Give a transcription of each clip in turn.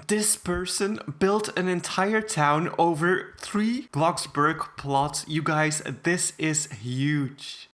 This person built an entire town over 3 Bloxburg plots. You guys, this is huge.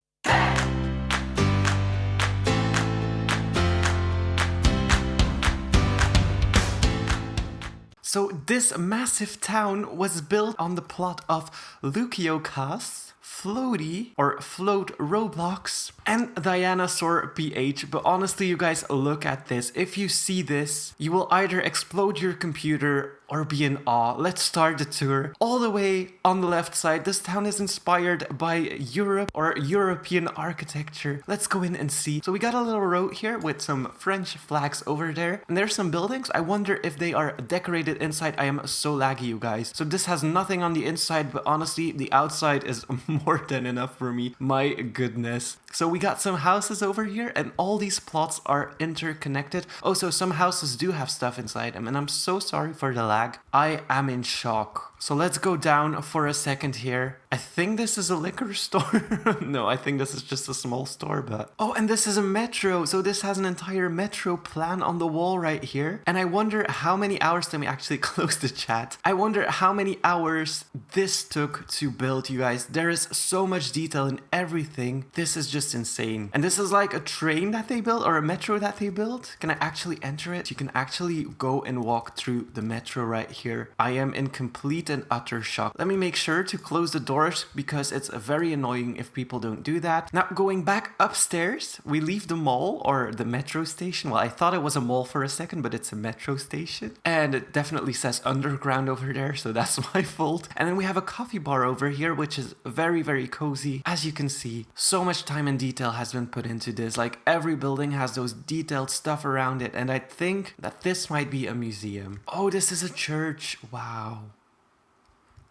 So this massive town was built on the plot of Luciocas, Floaty, or Float Roblox, and Dianasaur PH. But honestly, you guys, look at this. If you see this, you will either explode your computer or be in awe. Let's start the tour. All the way on the left side, this town is inspired by Europe or European architecture. Let's go in and see. So we got a little road here with some French flags over there. And there's some buildings. I wonder if they are decorated inside. I am so laggy, you guys. So this has nothing on the inside, but honestly, the outside is more than enough for me. My goodness. So we got some houses over here and all these plots are interconnected. Oh, so some houses do have stuff inside them and I'm so sorry for the lag. I am in shock. So let's go down for a second here. I think this is a liquor store. No, I think this is just a small store, but... Oh, and this is a metro. So this has an entire metro plan on the wall right here. And I wonder how many hours... Let me actually close the chat. I wonder how many hours this took to build, you guys. There is so much detail in everything. This is just insane. And this is like a train that they built or a metro that they built. Can I actually enter it? You can actually go and walk through the metro right here. I am in complete and utter shock. Let me make sure to close the doors because it's very annoying if people don't do that. Now, going back upstairs, we leave the mall or the metro station. Well, I thought it was a mall for a second, but it's a metro station. And it definitely says underground over there, so that's my fault. And then we have a coffee bar over here, which is very, very cozy. As you can see, so much time and detail has been put into this. Like every building has those detailed stuff around it. And I think that this might be a museum. Oh, this is a church. Wow.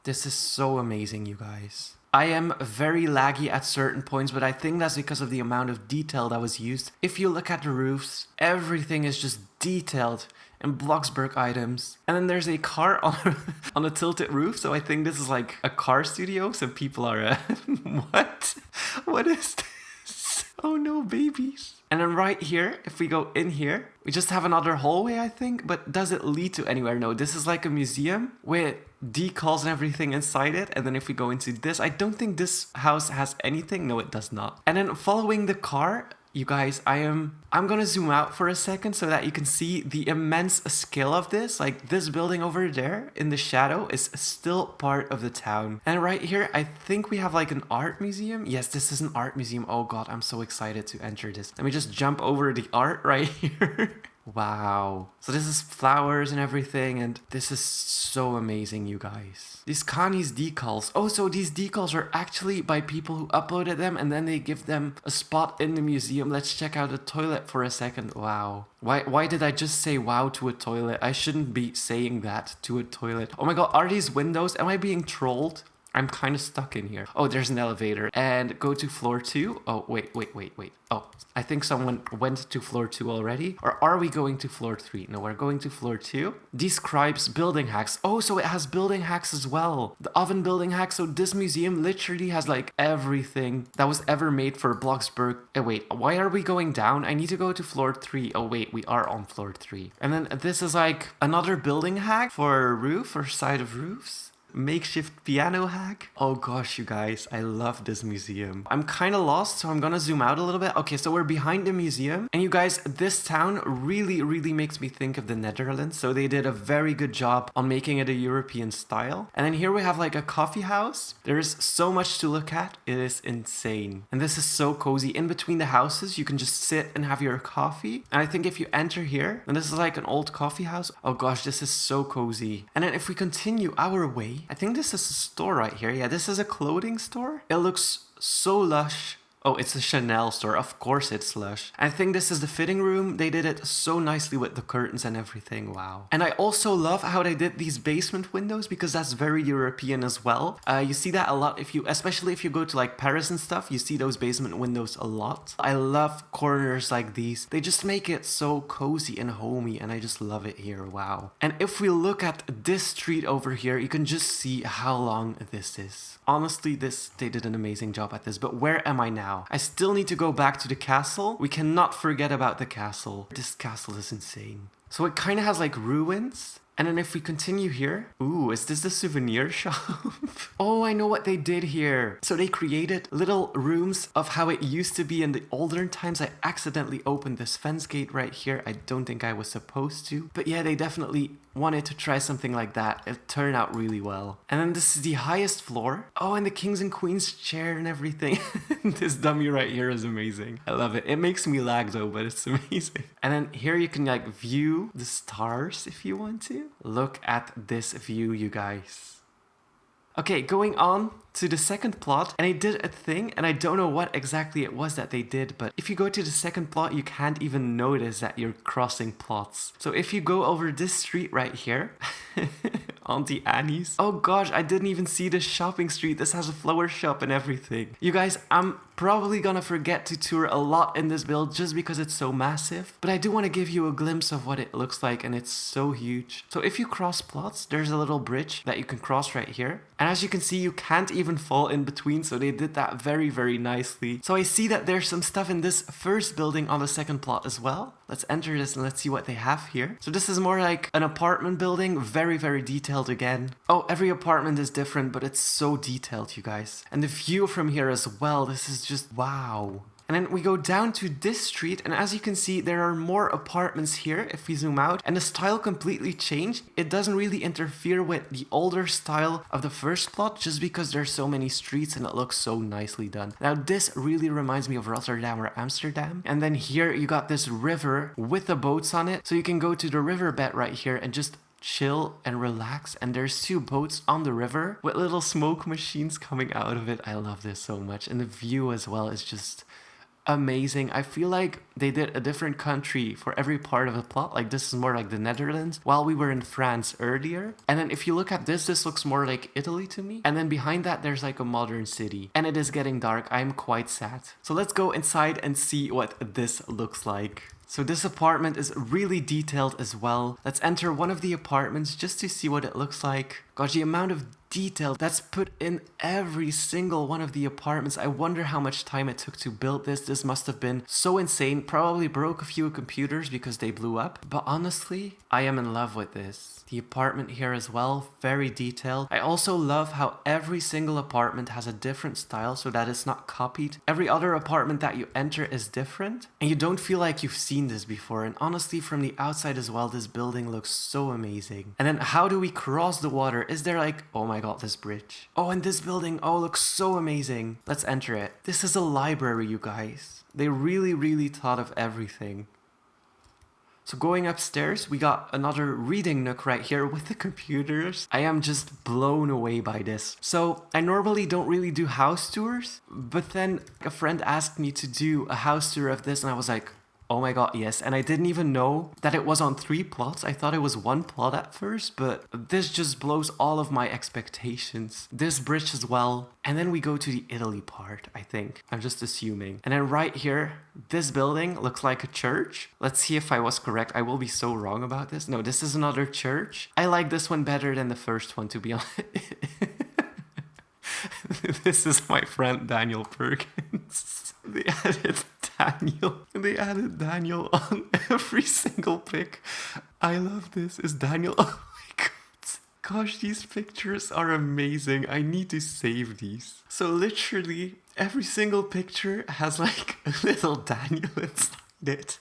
This is so amazing, you guys. I am very laggy at certain points, but I think that's because of the amount of detail that was used. If you look at the roofs, everything is just detailed in Bloxburg items. And then there's a car on a tilted roof, so I think this is like a car studio, so people are... What? What is this? Oh no, babies. And then right here, if we go in here, we just have another hallway, I think. But does it lead to anywhere? No, this is like a museum with decals and everything inside it. And then if we go into this, I don't think this house has anything. No, it does not. And then following the car, you guys, I'm gonna zoom out for a second so that you can see the immense scale of this. Like this building over there in the shadow is still part of the town. And right here, I think we have like an art museum. Yes, this is an art museum. Oh God, I'm so excited to enter this. Let me just jump over the art right here. Wow. So this is flowers and everything, and this is so amazing, you guys. These Connie's decals. Oh, so these decals are actually by people who uploaded them, and then they give them a spot in the museum. Let's check out the toilet for a second. Wow. Why did I just say wow to a toilet? I shouldn't be saying that to a toilet. Oh my God, are these windows? Am I being trolled? I'm kind of stuck in here. Oh, there's an elevator. And go to floor 2. Oh, wait. Oh, I think someone went to floor 2 already. Or are we going to floor 3? No, we're going to floor 2. Describes building hacks. Oh, so it has building hacks as well. The oven building hacks. So this museum literally has like everything that was ever made for Bloxburg. Wait, why are we going down? I need to go to floor 3. Oh, wait, we are on floor 3. And then this is like another building hack for a roof or side of roofs. Makeshift piano hack. Oh gosh, you guys, I love this museum. I'm kind of lost, so I'm gonna zoom out a little bit. Okay, so we're behind the museum. And you guys, this town really makes me think of the Netherlands. So they did a very good job on making it a European style. And then here we have like a coffee house. There is so much to look at. It is insane. And this is so cozy. In between the houses, you can just sit and have your coffee. And I think if you enter here, and this is like an old coffee house. Oh gosh, this is so cozy. And then if we continue our way, I think this is a store right here. Yeah, this is a clothing store. It looks so lush. Oh, it's a Chanel store. Of course it's lush. I think this is the fitting room. They did it so nicely with the curtains and everything. Wow. And I also love how they did these basement windows because that's very European as well. You see that a lot especially if you go to like Paris and stuff, you see those basement windows a lot. I love corners like these. They just make it so cozy and homey and I just love it here. Wow. And if we look at this street over here, you can just see how long this is. Honestly, they did an amazing job at this, but where am I now? I still need to go back to the castle. We cannot forget about the castle. This castle is insane. So it kind of has like ruins. And then if we continue here, ooh, is this the souvenir shop? Oh, I know what they did here. So they created little rooms of how it used to be in the older times. I accidentally opened this fence gate right here. I don't think I was supposed to. But yeah, they definitely wanted to try something like that. It turned out really well. And then this is the highest floor. Oh, and the kings and queens chair and everything. This dummy right here is amazing. I love it. It makes me lag though, but it's amazing. And then here you can like view the stars if you want to. Look at this view, you guys. Okay, going on to the second plot, and I did a thing, and I don't know what exactly it was that they did, but if you go to the second plot, you can't even notice that you're crossing plots. So if you go over this street right here, Auntie Annie's. Oh gosh, I didn't even see this shopping street. This has a flower shop and everything. You guys, I'm probably gonna forget to tour a lot in this build just because it's so massive, but I do want to give you a glimpse of what it looks like, and it's so huge. So if you cross plots, there's a little bridge that you can cross right here, and as you can see, you can't even fall in between, so they did that very, very nicely. So I see that there's some stuff in this first building on the second plot as well. Let's enter this and let's see what they have here. So this is more like an apartment building, very, very detailed again. Oh, every apartment is different, but it's so detailed, you guys. And the view from here as well, this is just wow. And then we go down to this street, and as you can see, there are more apartments here if we zoom out, and the style completely changed. It doesn't really interfere with the older style of the first plot just because there's so many streets and it looks so nicely done. Now this really reminds me of Rotterdam or Amsterdam. And then here you got this river with the boats on it, so you can go to the riverbed right here and just chill and relax, and there's 2 boats on the river with little smoke machines coming out of it. I love this so much, and the view as well is just amazing. I feel like they did a different country for every part of the plot. Like this is more like the Netherlands while we were in France earlier. And then if you look at this looks more like Italy to me. And then behind that there's like a modern city, and it is getting dark. I'm quite sad. So let's go inside and see what this looks like. So this apartment is really detailed as well. Let's enter one of the apartments just to see what it looks like. Gosh, the amount of detail that's put in every single one of the apartments. I wonder how much time it took to build this. This must have been so insane. Probably broke a few computers because they blew up. But honestly, I am in love with this. The apartment here as well, very detailed. I also love how every single apartment has a different style so that it's not copied. Every other apartment that you enter is different, and you don't feel like you've seen this before. And honestly, from the outside as well, this building looks so amazing. And then how do we cross the water? Is there like, oh my god, this bridge. Oh, and this building, oh, looks so amazing. Let's enter it. This is a library, you guys. They really, really thought of everything. So going upstairs, we got another reading nook right here with the computers. I am just blown away by this. So I normally don't really do house tours, but then a friend asked me to do a house tour of this, and I was like, oh my god, yes. And I didn't even know that it was on 3 plots. I thought it was 1 plot at first, but this just blows all of my expectations. This bridge as well. And then we go to the Italy part, I think. I'm just assuming. And then right here, this building looks like a church. Let's see if I was correct. I will be so wrong about this. No, this is another church. I like this one better than the first one, to be honest. This is my friend Daniel Perkins. They added Daniel on every single pic. I love this. Is Daniel? Oh my god. Gosh, these pictures are amazing. I need to save these. So literally every single picture has like a little Daniel inside it.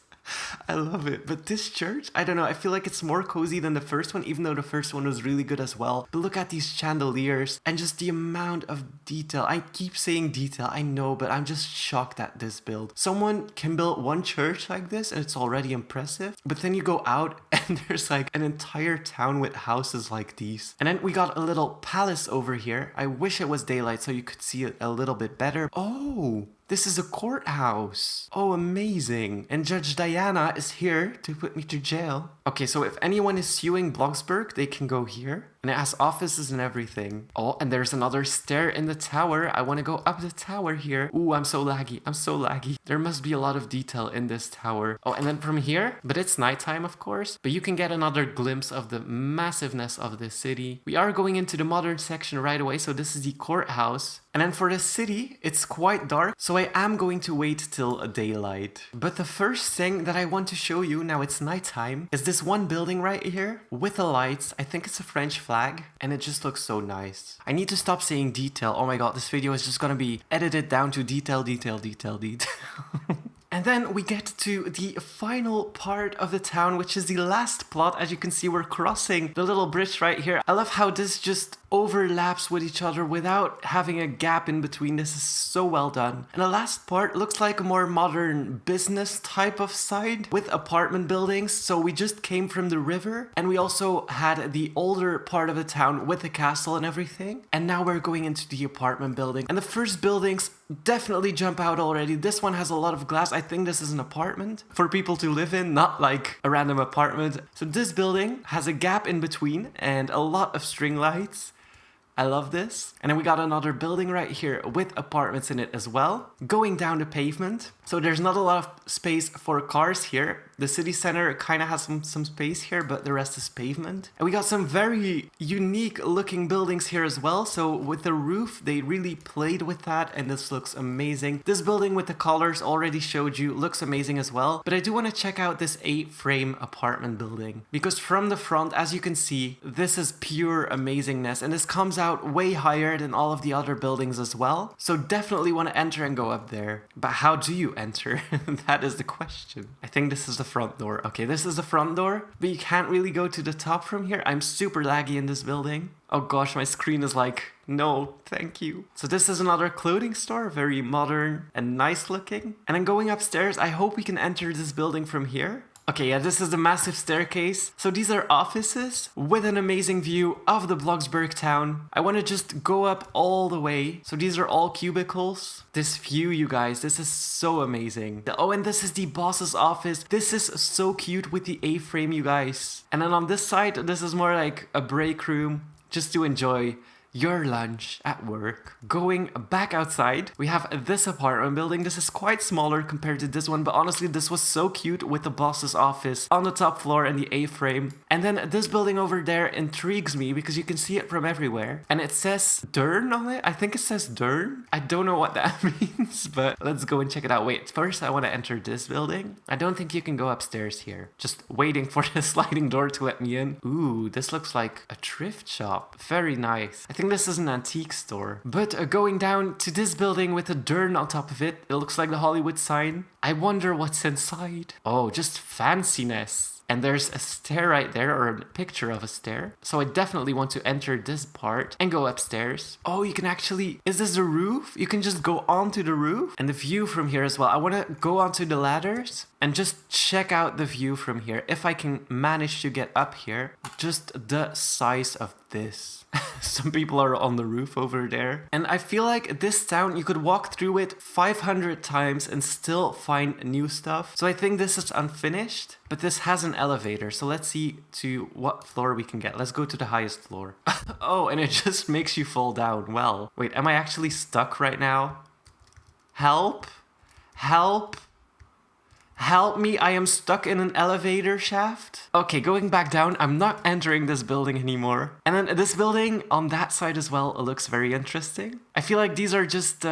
I love it. But this church, I don't know, I feel like it's more cozy than the first one, even though the first one was really good as well. But look at these chandeliers and just the amount of detail. I keep saying detail, I know, but I'm just shocked at this build. Someone can build one church like this and it's already impressive. But then you go out and there's like an entire town with houses like these. And then we got a little palace over here. I wish it was daylight so you could see it a little bit better. Oh, this is a courthouse. Oh, amazing. And Judge Diana is here to put me to jail. Okay, so if anyone is suing Bloxburg, they can go here. And it has offices and everything. Oh, and there's another stair in the tower. I want to go up the tower here. Ooh, I'm so laggy. I'm so laggy. There must be a lot of detail in this tower. Oh, and then from here, but it's nighttime, of course. But you can get another glimpse of the massiveness of this city. We are going into the modern section right away. So this is the courthouse. And then for the city, it's quite dark. So I am going to wait till daylight. But the first thing that I want to show you, now it's nighttime, is this one building right here with the lights. I think it's a French flag and it just looks so nice. I need to stop saying detail. Oh my god, this video is just gonna be edited down to detail. And then we get to the final part of the town, which is the last plot. As you can see, we're crossing the little bridge right here. I love how this just overlaps with each other without having a gap in between. This is so well done. And the last part looks like a more modern business type of side with apartment buildings. So we just came from the river and we also had the older part of the town with the castle and everything. And now we're going into the apartment building. And the first buildings definitely jump out already. This one has a lot of glass. I think this is an apartment for people to live in, not like a random apartment. So this building has a gap in between and a lot of string lights. I love this. And then we got another building right here with apartments in it as well. Going down the pavement. So there's not a lot of space for cars here. The city center kind of has some space here, but the rest is pavement. And we got some very unique looking buildings here as well. So with the roof, they really played with that and this looks amazing. This building with the colors already showed you looks amazing as well. But I do want to check out this 8-frame apartment building because from the front, as you can see, this is pure amazingness and this comes out way higher than all of the other buildings as well. So definitely want to enter and go up there. But how do you enter? That is the question. I think this is the front door. Okay, this is the front door, but you can't really go to the top from here. I'm super laggy in this building. Oh gosh, my screen is like, no, thank you. So this is another clothing store, very modern and nice looking. And then going upstairs, I hope we can enter this building from here. Okay, yeah, this is the massive staircase. So these are offices with an amazing view of the Bloxburg town. I want to just go up all the way. So these are all cubicles. This view, you guys, this is so amazing. Oh, and this is the boss's office. This is so cute with the A-frame, you guys. And then on this side, this is more like a break room just to enjoy your lunch at work. Going back outside, we have this apartment building. This is quite smaller compared to this one, but honestly, this was so cute with the boss's office on the top floor and the A-frame. And then this building over there intrigues me because you can see it from everywhere. And it says Dern on it. I think it says Dern. I don't know what that means, but let's go and check it out. Wait, first I want to enter this building. I don't think you can go upstairs here. Just waiting for the sliding door to let me in. Ooh, this looks like a thrift shop. Very nice. I think this is an antique store. But going down to this building with a Dern on top of it, it looks like the Hollywood sign. I wonder what's inside. Oh, just fanciness. And there's a stair right there, or a picture of a stair. So I definitely want to enter this part and go upstairs. Oh, you can actually, is this a roof? You can just go onto the roof and the view from here as well. I want to go onto the ladders and just check out the view from here. If I can manage to get up here, just the size of this. Some people are on the roof over there. And I feel like this town, you could walk through it 500 times and still find new stuff. So I think this is unfinished, but this has an elevator. So let's see to what floor we can get. Let's go to the highest floor. Oh, and it just makes you fall down. Well, wait, am I actually stuck right now? Help? Help? Help me, I am stuck in an elevator shaft. Okay, going back down, I'm not entering this building anymore. And then this building on that side as well looks very interesting. I feel like these are just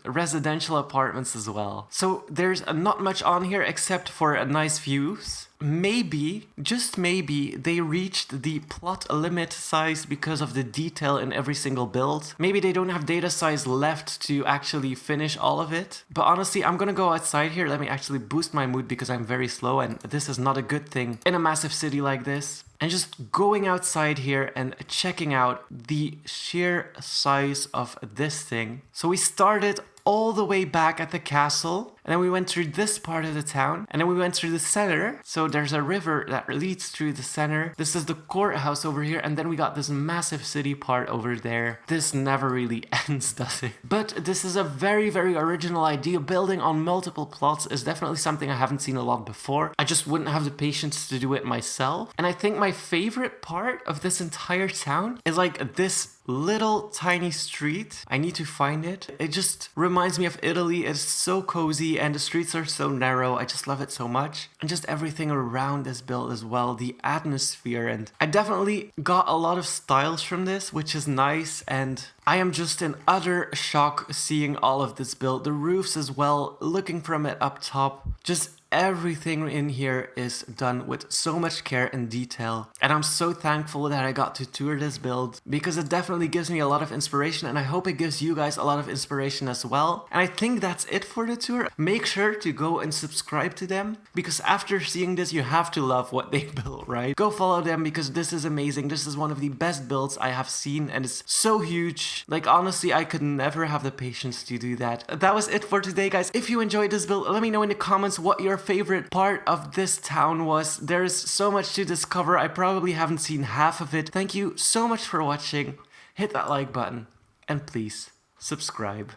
residential apartments as well. So there's not much on here except for nice views. Maybe, just maybe, they reached the plot limit size because of the detail in every single build. Maybe they don't have data size left to actually finish all of it. But honestly, I'm gonna go outside here. Let me actually boost my mood because I'm very slow and this is not a good thing in a massive city like this. And just going outside here and checking out the sheer size of this thing. So we started all the way back at the castle. And then we went through this part of the town. And then we went through the center. So there's a river that leads through the center. This is the courthouse over here. And then we got this massive city part over there. This never really ends, does it? But this is a very, very original idea. Building on multiple plots is definitely something I haven't seen a lot before. I just wouldn't have the patience to do it myself. And I think my favorite part of this entire town is like this little tiny street. I need to find it. It just reminds me of Italy. It's so cozy and the streets are so narrow. I just love it so much. And just everything around this build as well. The atmosphere. And I definitely got a lot of styles from this, which is nice. And I am just in utter shock seeing all of this build. The roofs as well, looking from it up top. Just everything in here is done with so much care and detail. And I'm so thankful that I got to tour this build because it definitely gives me a lot of inspiration and I hope it gives you guys a lot of inspiration as well. And I think that's it for the tour. Make sure to go and subscribe to them because after seeing this, you have to love what they built, right? Go follow them because this is amazing. This is one of the best builds I have seen and it's so huge. Like honestly, I could never have the patience to do that. That was it for today, guys. If you enjoyed this build, let me know in the comments what your favorite part of this town was. There's so much to discover. I probably haven't seen half of it. Thank you so much for watching. Hit that like button and please subscribe.